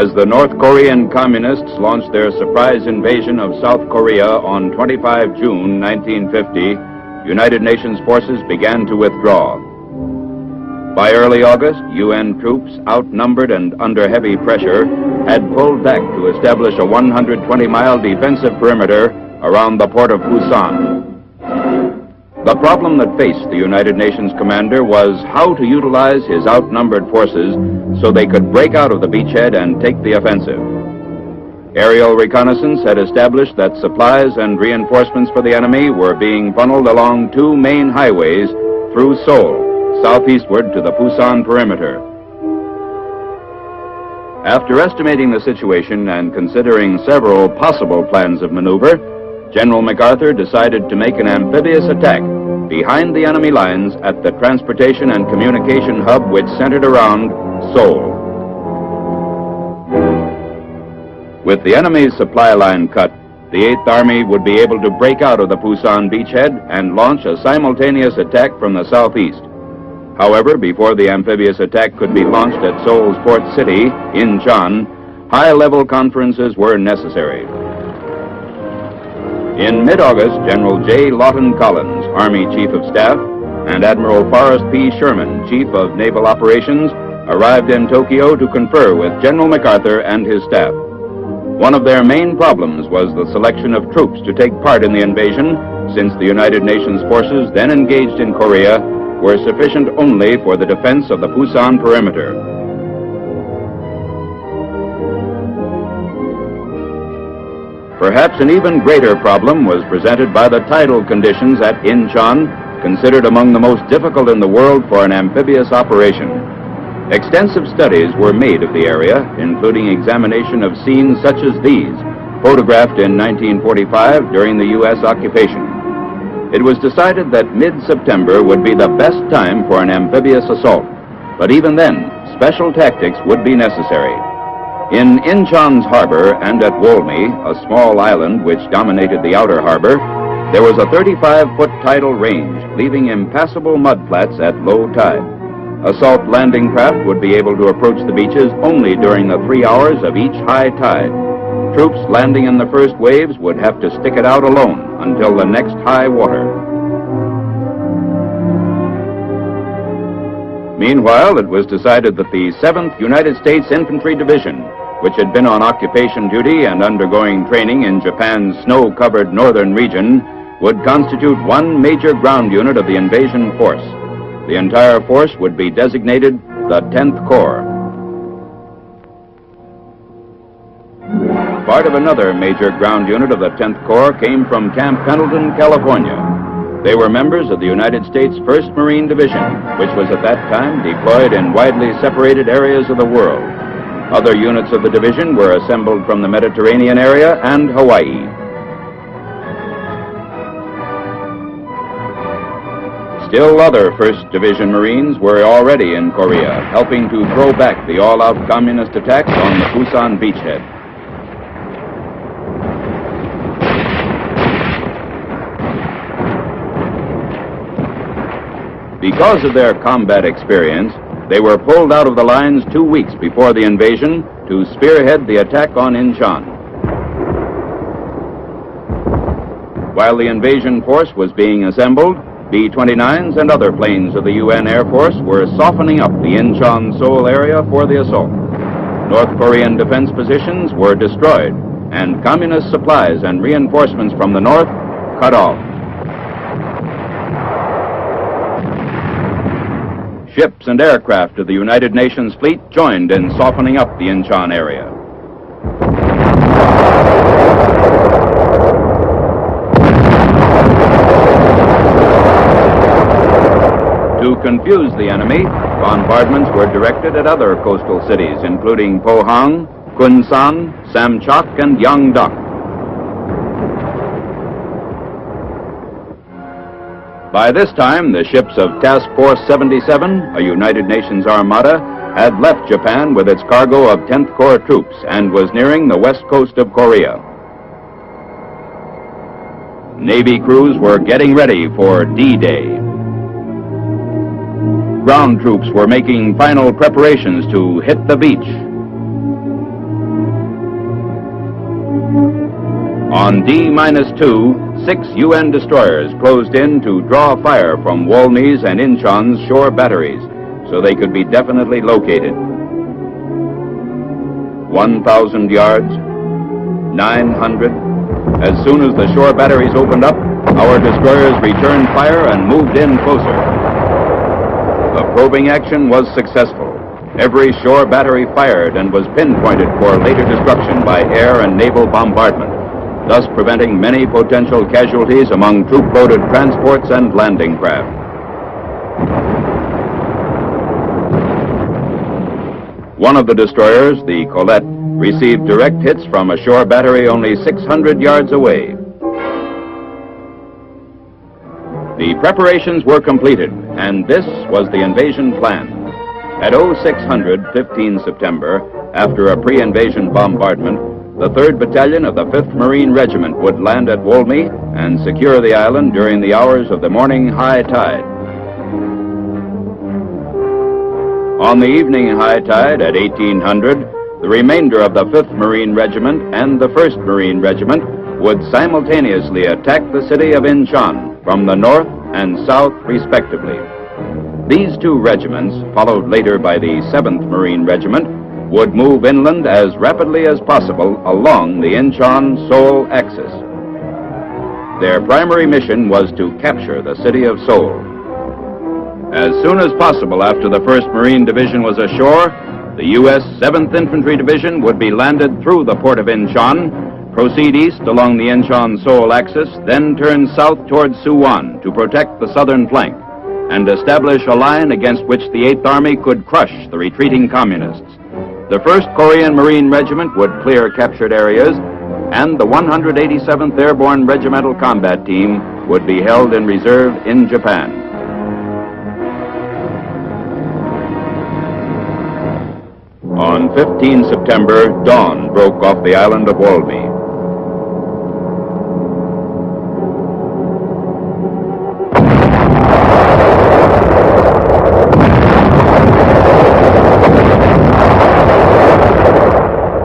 As the North Korean Communists launched their surprise invasion of South Korea on 25 June 1950, United Nations forces began to withdraw. By early August, UN troops, outnumbered and under heavy pressure, had pulled back to establish a 120-mile defensive perimeter around the port of Busan. The problem that faced the United Nations commander was how to utilize his outnumbered forces so they could break out of the beachhead and take the offensive. Aerial reconnaissance had established that supplies and reinforcements for the enemy were being funneled along two main highways through Seoul, southeastward to the Busan perimeter. After estimating the situation and considering several possible plans of maneuver, General MacArthur decided to make an amphibious attack behind the enemy lines at the transportation and communication hub which centered around Seoul. With the enemy's supply line cut, the 8th Army would be able to break out of the Busan beachhead and launch a simultaneous attack from the southeast. However, before the amphibious attack could be launched at Seoul's port city, Inchon, high-level conferences were necessary. In mid-August, General J. Lawton Collins, Army Chief of Staff, and Admiral Forrest P. Sherman, Chief of Naval Operations, arrived in Tokyo to confer with General MacArthur and his staff. One of their main problems was the selection of troops to take part in the invasion, since the United Nations forces then engaged in Korea were sufficient only for the defense of the Busan perimeter. Perhaps an even greater problem was presented by the tidal conditions at Inchon, considered among the most difficult in the world for an amphibious operation. Extensive studies were made of the area, including examination of scenes such as these, photographed in 1945 during the U.S. occupation. It was decided that mid-September would be the best time for an amphibious assault, but even then, special tactics would be necessary. In Inchon's harbor and at Wolmi, a small island which dominated the outer harbor, there was a 35-foot tidal range, leaving impassable mudflats at low tide. Assault landing craft would be able to approach the beaches only during the 3 hours of each high tide. Troops landing in the first waves would have to stick it out alone until the next high water. Meanwhile, it was decided that the 7th United States Infantry Division, which had been on occupation duty and undergoing training in Japan's snow-covered northern region, would constitute one major ground unit of the invasion force. The entire force would be designated the 10th Corps. Part of another major ground unit of the 10th Corps came from Camp Pendleton, California. They were members of the United States 1st Marine Division, which was at that time deployed in widely separated areas of the world. Other units of the division were assembled from the Mediterranean area and Hawaii. Still other 1st Division Marines were already in Korea, helping to throw back the all-out communist attacks on the Busan beachhead. Because of their combat experience, they were pulled out of the lines 2 weeks before the invasion to spearhead the attack on Inchon. While the invasion force was being assembled, B-29s and other planes of the UN Air Force were softening up the Inchon-Seoul area for the assault. North Korean defense positions were destroyed, and communist supplies and reinforcements from the north cut off. Ships and aircraft of the United Nations fleet joined in softening up the Inchon area. To confuse the enemy, bombardments were directed at other coastal cities, including Pohang, Kunsan, Samchok, and Yangdok. By this time, the ships of Task Force 77, a United Nations armada, had left Japan with its cargo of 10th Corps troops and was nearing the west coast of Korea. Navy crews were getting ready for D-Day. Ground troops were making final preparations to hit the beach. On D-2, 6 UN destroyers closed in to draw fire from Walmey's and Inchon's shore batteries so they could be definitely located. 1,000 yards, 900. As soon as the shore batteries opened up, our destroyers returned fire and moved in closer. The probing action was successful. Every shore battery fired and was pinpointed for later destruction by air and naval bombardment, thus preventing many potential casualties among troop-loaded transports and landing craft. One of the destroyers, the Colette, received direct hits from a shore battery only 600 yards away. The preparations were completed, and this was the invasion plan. At 0600, 15 September, after a pre-invasion bombardment, the 3rd Battalion of the 5th Marine Regiment would land at Walmey and secure the island during the hours of the morning high tide. On the evening high tide at 1800, the remainder of the 5th Marine Regiment and the 1st Marine Regiment would simultaneously attack the city of Inchon from the north and south respectively. These 2 regiments, followed later by the 7th Marine Regiment, would move inland as rapidly as possible along the Inchon-Seoul axis. Their primary mission was to capture the city of Seoul. As soon as possible after the 1st Marine Division was ashore, the U.S. 7th Infantry Division would be landed through the port of Inchon, proceed east along the Inchon-Seoul axis, then turn south towards Suwon to protect the southern flank and establish a line against which the 8th Army could crush the retreating communists. The 1st Korean Marine Regiment would clear captured areas, and the 187th Airborne Regimental Combat Team would be held in reserve in Japan. On 15 September, dawn broke off the island of Walmey.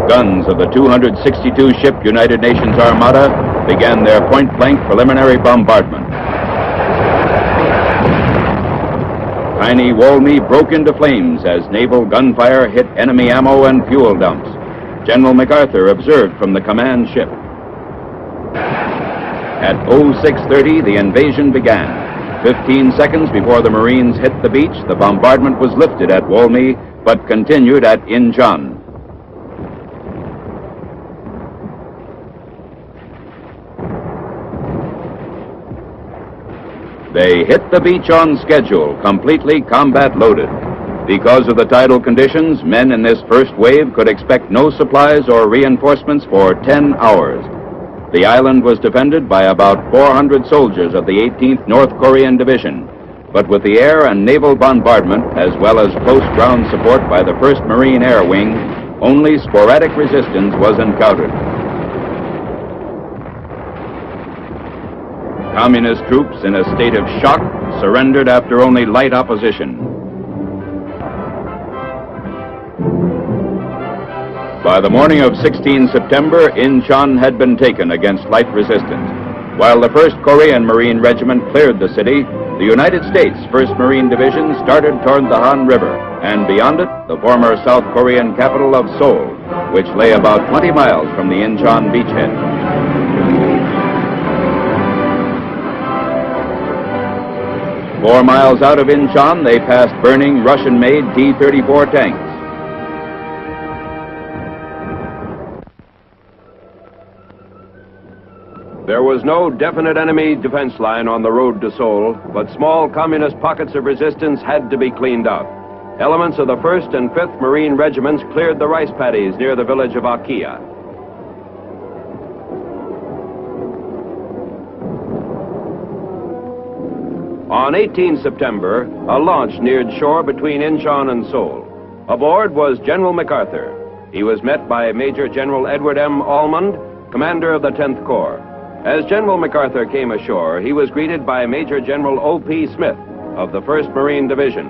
Guns of the 262-ship United Nations Armada began their point-blank preliminary bombardment. Tiny Walmey broke into flames as naval gunfire hit enemy ammo and fuel dumps. General MacArthur observed from the command ship. At 0630, the invasion began. 15 seconds before the Marines hit the beach, the bombardment was lifted at Walmey, but continued at Inchon. They hit the beach on schedule, completely combat-loaded. Because of the tidal conditions, men in this first wave could expect no supplies or reinforcements for 10 hours. The island was defended by about 400 soldiers of the 18th North Korean Division, but with the air and naval bombardment, as well as close ground support by the 1st Marine Air Wing, only sporadic resistance was encountered. Communist troops, in a state of shock, surrendered after only light opposition. By the morning of 16 September, Inchon had been taken against light resistance. While the 1st Korean Marine Regiment cleared the city, the United States 1st Marine Division started toward the Han River, and beyond it, the former South Korean capital of Seoul, which lay about 20 miles from the Inchon beachhead. 4 miles out of Inchon, they passed burning Russian-made T-34 tanks. There was no definite enemy defense line on the road to Seoul, but small communist pockets of resistance had to be cleaned out. Elements of the 1st and 5th Marine Regiments cleared the rice paddies near the village of Akia. On 18 September, a launch neared shore between Inchon and Seoul. Aboard was General MacArthur. He was met by Major General Edward M. Almond, commander of the 10th Corps. As General MacArthur came ashore, he was greeted by Major General O.P. Smith of the 1st Marine Division.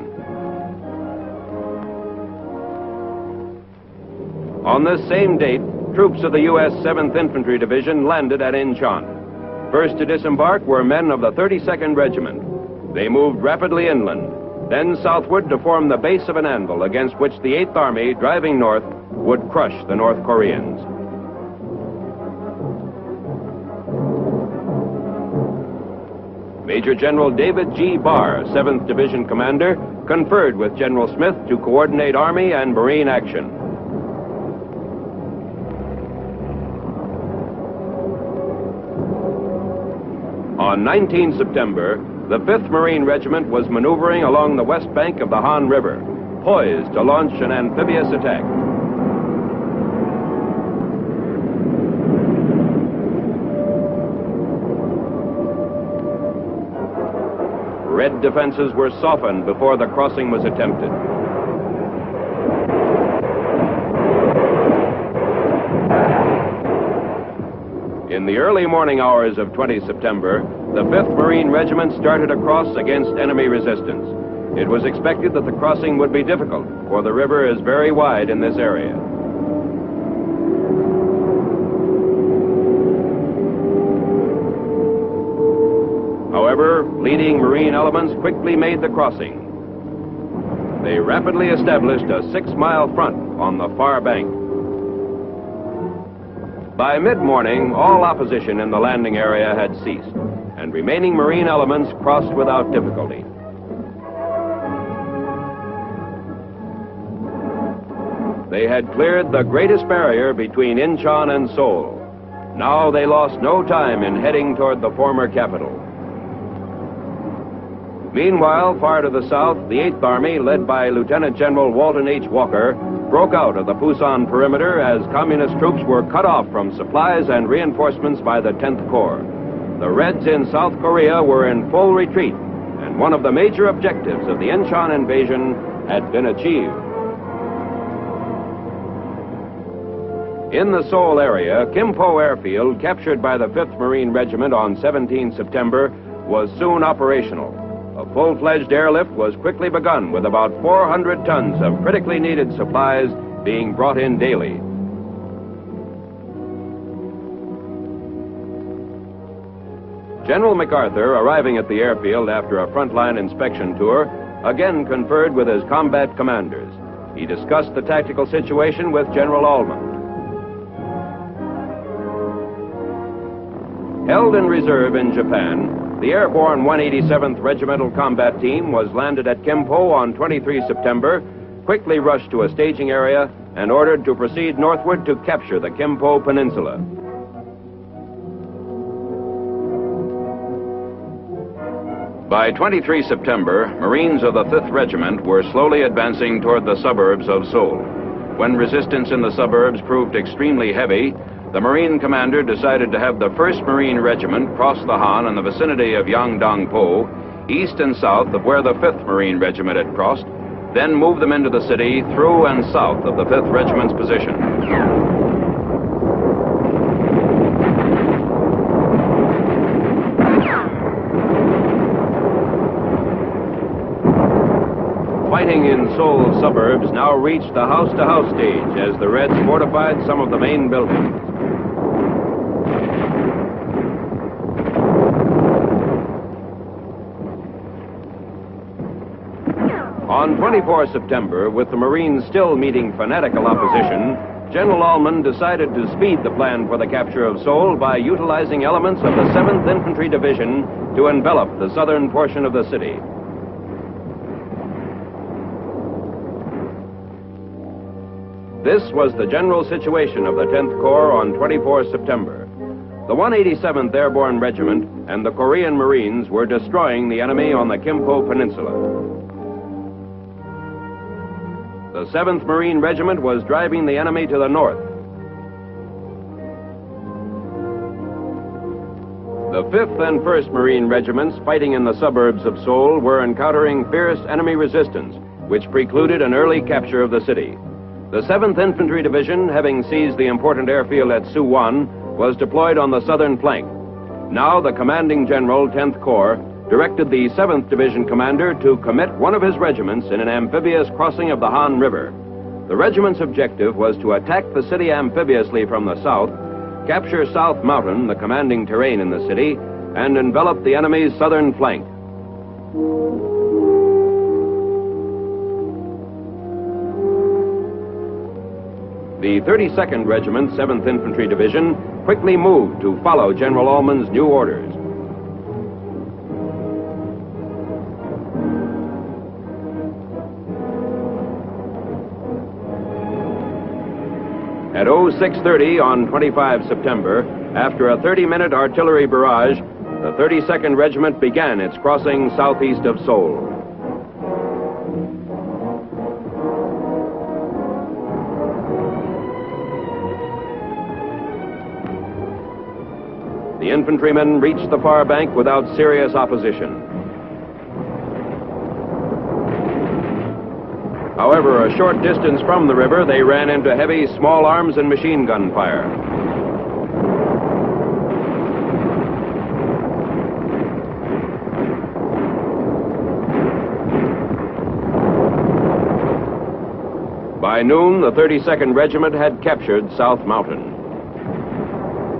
On this same date, troops of the U.S. 7th Infantry Division landed at Inchon. First to disembark were men of the 32nd Regiment. They moved rapidly inland, then southward to form the base of an anvil against which the 8th Army, driving north, would crush the North Koreans. Major General David G. Barr, 7th Division Commander, conferred with General Smith to coordinate Army and Marine action. On 19 September, the 5th Marine Regiment was maneuvering along the west bank of the Han River, poised to launch an amphibious attack. Red defenses were softened before the crossing was attempted. In the early morning hours of 20 September, the 5th Marine Regiment started across against enemy resistance. It was expected that the crossing would be difficult, for the river is very wide in this area. However, leading Marine elements quickly made the crossing. They rapidly established a 6-mile front on the far bank. By mid-morning, all opposition in the landing area had ceased, and remaining Marine elements crossed without difficulty. They had cleared the greatest barrier between Inchon and Seoul. Now they lost no time in heading toward the former capital. Meanwhile, far to the south, the 8th Army, led by Lieutenant General Walton H. Walker, broke out of the Pusan perimeter as communist troops were cut off from supplies and reinforcements by the 10th Corps. The Reds in South Korea were in full retreat, and one of the major objectives of the Inchon invasion had been achieved. In the Seoul area, Kimpo Airfield, captured by the 5th Marine Regiment on 17 September, was soon operational. A full-fledged airlift was quickly begun with about 400 tons of critically needed supplies being brought in daily. General MacArthur, arriving at the airfield after a frontline inspection tour, again conferred with his combat commanders. He discussed the tactical situation with General Almond. Held in reserve in Japan, the airborne 187th Regimental Combat Team was landed at Kimpo on 23 September, quickly rushed to a staging area, and ordered to proceed northward to capture the Kimpo Peninsula. By 23 September, Marines of the 5th Regiment were slowly advancing toward the suburbs of Seoul. When resistance in the suburbs proved extremely heavy, the Marine commander decided to have the 1st Marine Regiment cross the Han in the vicinity of Yangdong-po, east and south of where the 5th Marine Regiment had crossed, then move them into the city through and south of the 5th Regiment's position. Fighting in Seoul's suburbs now reached the house-to-house stage as the Reds fortified some of the main buildings. On 24 September, with the Marines still meeting fanatical opposition, General Almond decided to speed the plan for the capture of Seoul by utilizing elements of the 7th Infantry Division to envelop the southern portion of the city. This was the general situation of the 10th Corps on 24 September. The 187th Airborne Regiment and the Korean Marines were destroying the enemy on the Kimpo Peninsula. The 7th Marine Regiment was driving the enemy to the north. The 5th and 1st Marine Regiments fighting in the suburbs of Seoul were encountering fierce enemy resistance, which precluded an early capture of the city. The 7th Infantry Division, having seized the important airfield at Suwon, was deployed on the southern flank. Now the commanding general, 10th Corps, directed the 7th Division commander to commit one of his regiments in an amphibious crossing of the Han River. The regiment's objective was to attack the city amphibiously from the south, capture South Mountain, the commanding terrain in the city, and envelop the enemy's southern flank. The 32nd Regiment, 7th Infantry Division, quickly moved to follow General Ullman's new orders. At 0630 on 25 September, after a 30-minute artillery barrage, the 32nd Regiment began its crossing southeast of Seoul. The infantrymen reached the far bank without serious opposition. However, a short distance from the river, they ran into heavy small arms and machine gun fire. By noon, the 32nd Regiment had captured South Mountain.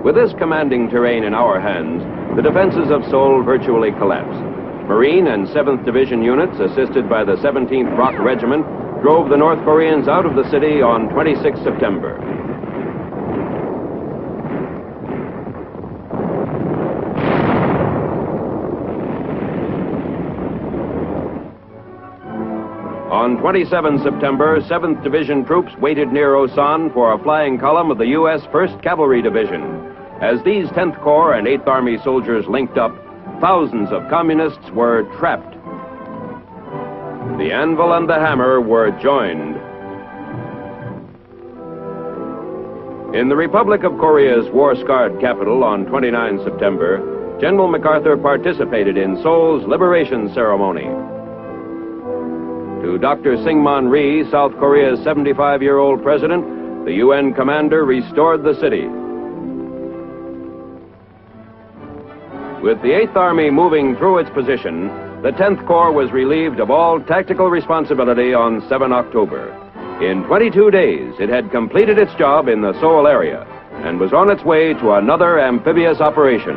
With this commanding terrain in our hands, the defenses of Seoul virtually collapsed. Marine and 7th Division units, assisted by the 17th Rock Regiment, drove the North Koreans out of the city on 26 September. On 27 September, 7th Division troops waited near Osan for a flying column of the U.S. 1st Cavalry Division. As these 10th Corps and 8th Army soldiers linked up, thousands of communists were trapped. The anvil and the hammer were joined. In the Republic of Korea's war-scarred capital on 29 September, General MacArthur participated in Seoul's liberation ceremony. To Dr. Syngman Rhee, South Korea's 75-year-old president, the UN commander restored the city. With the 8th Army moving through its position, the 10th Corps was relieved of all tactical responsibility on 7 October. In 22 days, it had completed its job in the Seoul area and was on its way to another amphibious operation.